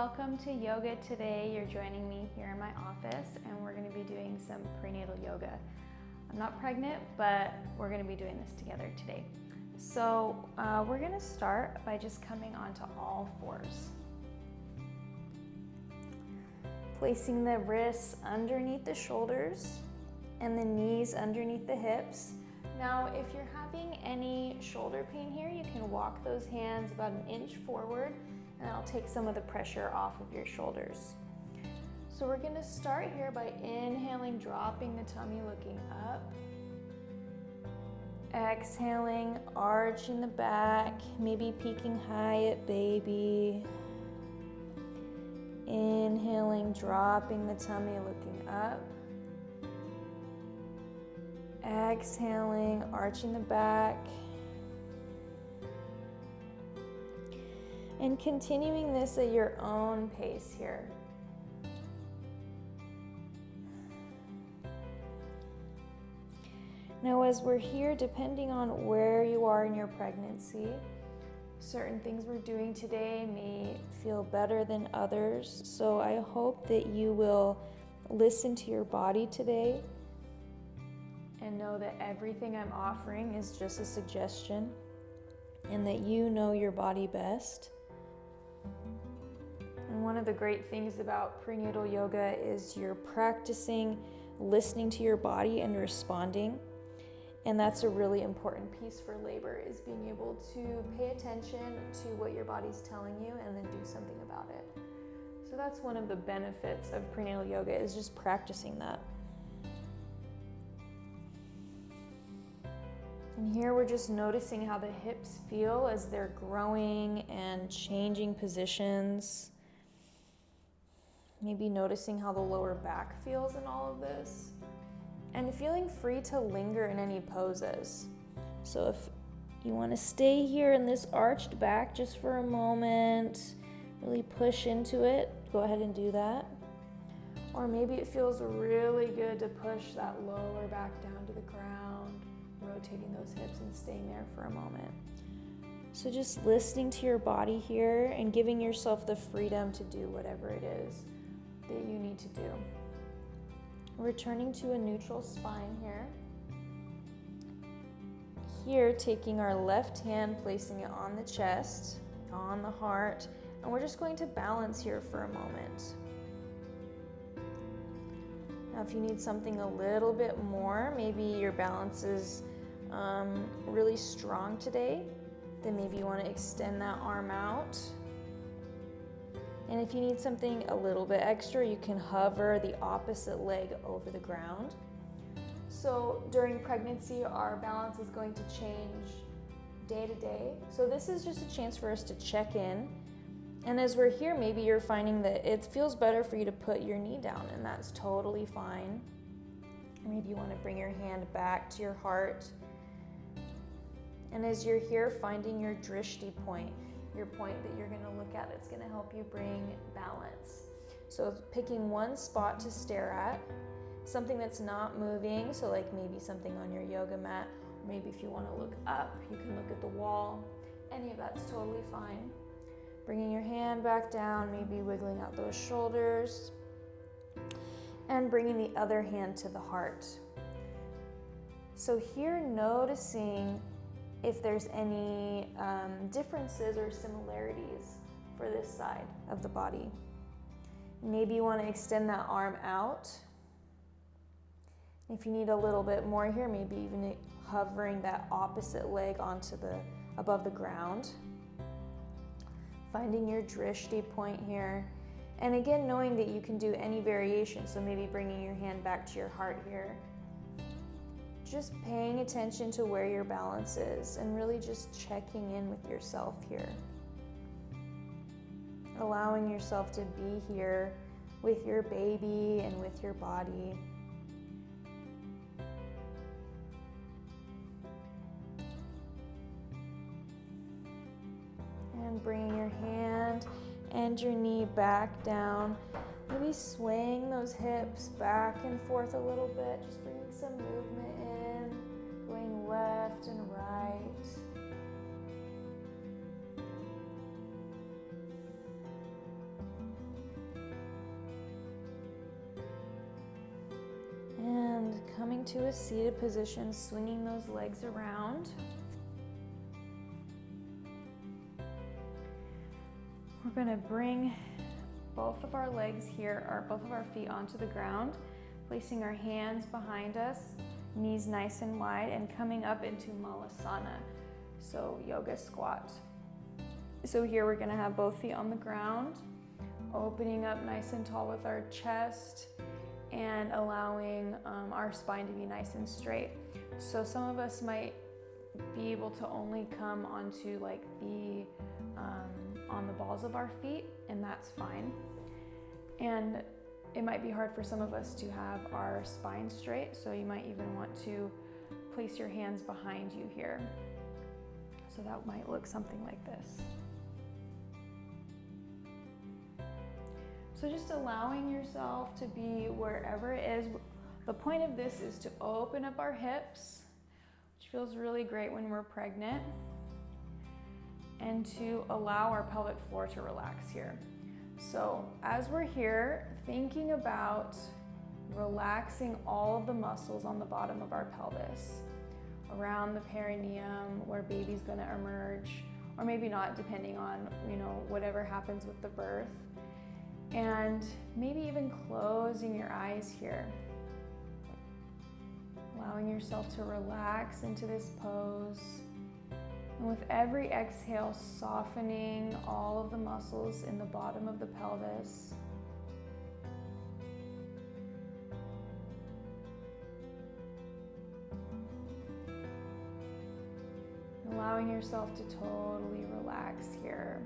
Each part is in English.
Welcome to yoga today. You're joining me here in my office and we're going to be doing some prenatal yoga. I'm not pregnant, but we're going to be doing this together today. So we're going to start by just coming onto all fours. Placing the wrists underneath the shoulders and the knees underneath the hips. Now, if you're having any shoulder pain here, you can walk those hands about an inch forward and that'll take some of the pressure off of your shoulders. So we're gonna start here by inhaling, dropping the tummy, looking up. Exhaling, arching the back, maybe peaking high at baby. Inhaling, dropping the tummy, looking up. Exhaling, arching the back. And continuing this at your own pace here. Now, as we're here, depending on where you are in your pregnancy, certain things we're doing today may feel better than others. So I hope that you will listen to your body today and know that everything I'm offering is just a suggestion and that you know your body best. And one of the great things about prenatal yoga is you're practicing listening to your body and responding. And that's a really important piece for labor, is being able to pay attention to what your body's telling you and then do something about it. So that's one of the benefits of prenatal yoga, is just practicing that. And here we're just noticing how the hips feel as they're growing and changing positions. Maybe noticing how the lower back feels in all of this. And feeling free to linger in any poses. So if you want to stay here in this arched back just for a moment, really push into it, go ahead and do that. Or maybe it feels really good to push that lower back down to the ground, rotating those hips and staying there for a moment. So just listening to your body here and giving yourself the freedom to do whatever it is that you need to do. Returning to a neutral spine here. Here, taking our left hand, placing it on the chest, on the heart, and we're just going to balance here for a moment. Now, if you need something a little bit more, maybe your balance is really strong today, then maybe you want to extend that arm out. And if you need something a little bit extra, you can hover the opposite leg over the ground. So during pregnancy, our balance is going to change day to day. So this is just a chance for us to check in. And as we're here, maybe you're finding that it feels better for you to put your knee down, and that's totally fine. Maybe you want to bring your hand back to your heart. And as you're here, finding your drishti point, your point that you're going to look at that's going to help you bring balance. So picking one spot to stare at, something that's not moving, so like maybe something on your yoga mat, or maybe if you want to look up, you can look at the wall. Any of that's totally fine. Bringing your hand back down, maybe wiggling out those shoulders, and bringing the other hand to the heart. So here, noticing if there's any differences or similarities for this side of the body. Maybe you want to extend that arm out. If you need a little bit more here, maybe even hovering that opposite leg above the ground. Finding your drishti point here. And again, knowing that you can do any variation, so maybe bringing your hand back to your heart here. Just paying attention to where your balance is and really just checking in with yourself here. Allowing yourself to be here with your baby and with your body. And bringing your hand and your knee back down. Maybe swaying those hips back and forth a little bit, just bringing some movement in, going left and right. coming to a seated position, swinging those legs around. We're gonna bring both of our legs here, or both of our feet onto the ground, placing our hands behind us, knees nice and wide, and coming up into Malasana, so yoga squat. So here we're gonna have both feet on the ground, opening up nice and tall with our chest, and allowing our spine to be nice and straight. So some of us might be able to only come onto like the on the balls of our feet, and that's fine. And it might be hard for some of us to have our spine straight, so you might even want to place your hands behind you here. So that might look something like this. So just allowing yourself to be wherever it is. The point of this is to open up our hips, which feels really great when we're pregnant, and to allow our pelvic floor to relax here. So as we're here, thinking about relaxing all of the muscles on the bottom of our pelvis, around the perineum where baby's gonna emerge, or maybe not, depending on, whatever happens with the birth. And maybe even closing your eyes here. Allowing yourself to relax into this pose. And with every exhale, softening all of the muscles in the bottom of the pelvis. Allowing yourself to totally relax here.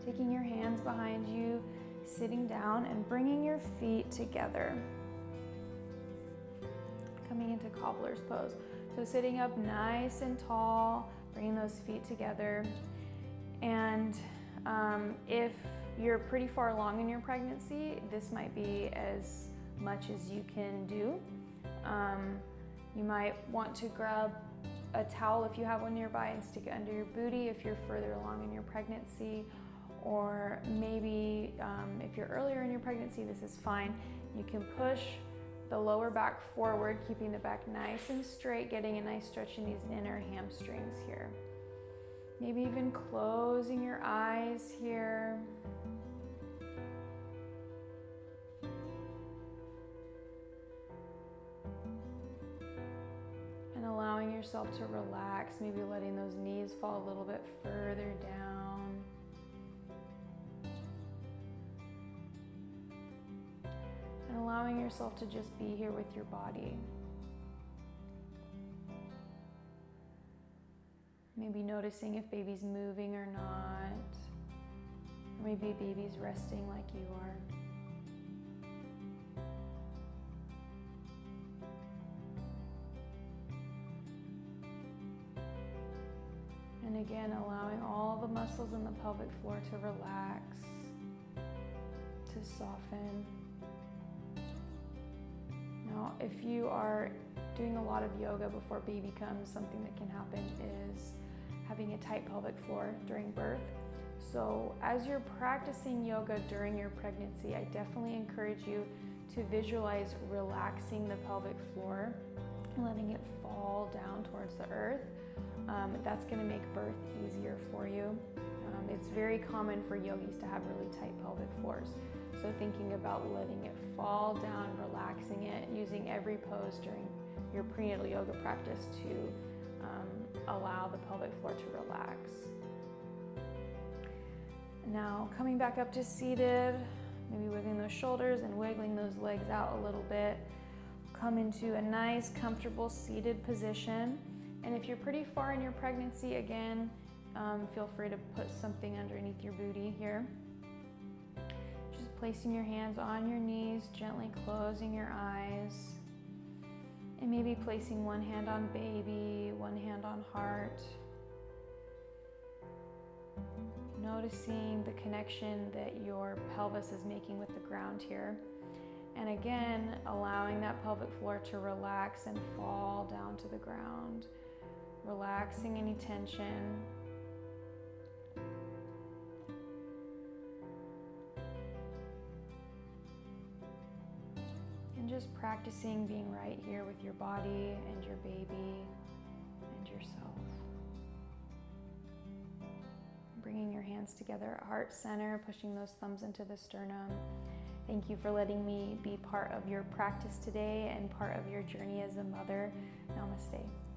Taking your hands behind you, sitting down, and bringing your feet together. Coming into cobbler's pose. So sitting up nice and tall, bringing those feet together. And if you're pretty far along in your pregnancy, this might be as much as you can do. You might want to grab a towel if you have one nearby and stick it under your booty if you're further along in your pregnancy. Or maybe if you're earlier in your pregnancy, this is fine. You can push the lower back forward, keeping the back nice and straight, getting a nice stretch in these inner hamstrings here. Maybe even closing your eyes here. And allowing yourself to relax, maybe letting those knees fall a little bit further down. And allowing yourself to just be here with your body. Maybe noticing if baby's moving or not. Or maybe baby's resting like you are. And again, allowing all the muscles in the pelvic floor to relax, to soften. Now, if you are doing a lot of yoga before baby comes, something that can happen is having a tight pelvic floor during birth. So as you're practicing yoga during your pregnancy, I definitely encourage you to visualize relaxing the pelvic floor, letting it fall down towards the earth. That's going to make birth easier for you. It's very common for yogis to have really tight pelvic floors. So thinking about letting it fall down, relaxing it, using every pose during your prenatal yoga practice to allow the pelvic floor to relax. Now coming back up to seated, maybe wiggling those shoulders and wiggling those legs out a little bit. Come into a nice, comfortable seated position. And if you're pretty far in your pregnancy, again, feel free to put something underneath your booty here. Just placing your hands on your knees, gently closing your eyes, and maybe placing one hand on baby, one hand on heart. Noticing the connection that your pelvis is making with the ground here. And again, allowing that pelvic floor to relax and fall down to the ground. Relaxing any tension. And just practicing being right here with your body and your baby and yourself. Bringing your hands together at heart center, pushing those thumbs into the sternum. Thank you for letting me be part of your practice today and part of your journey as a mother. Namaste.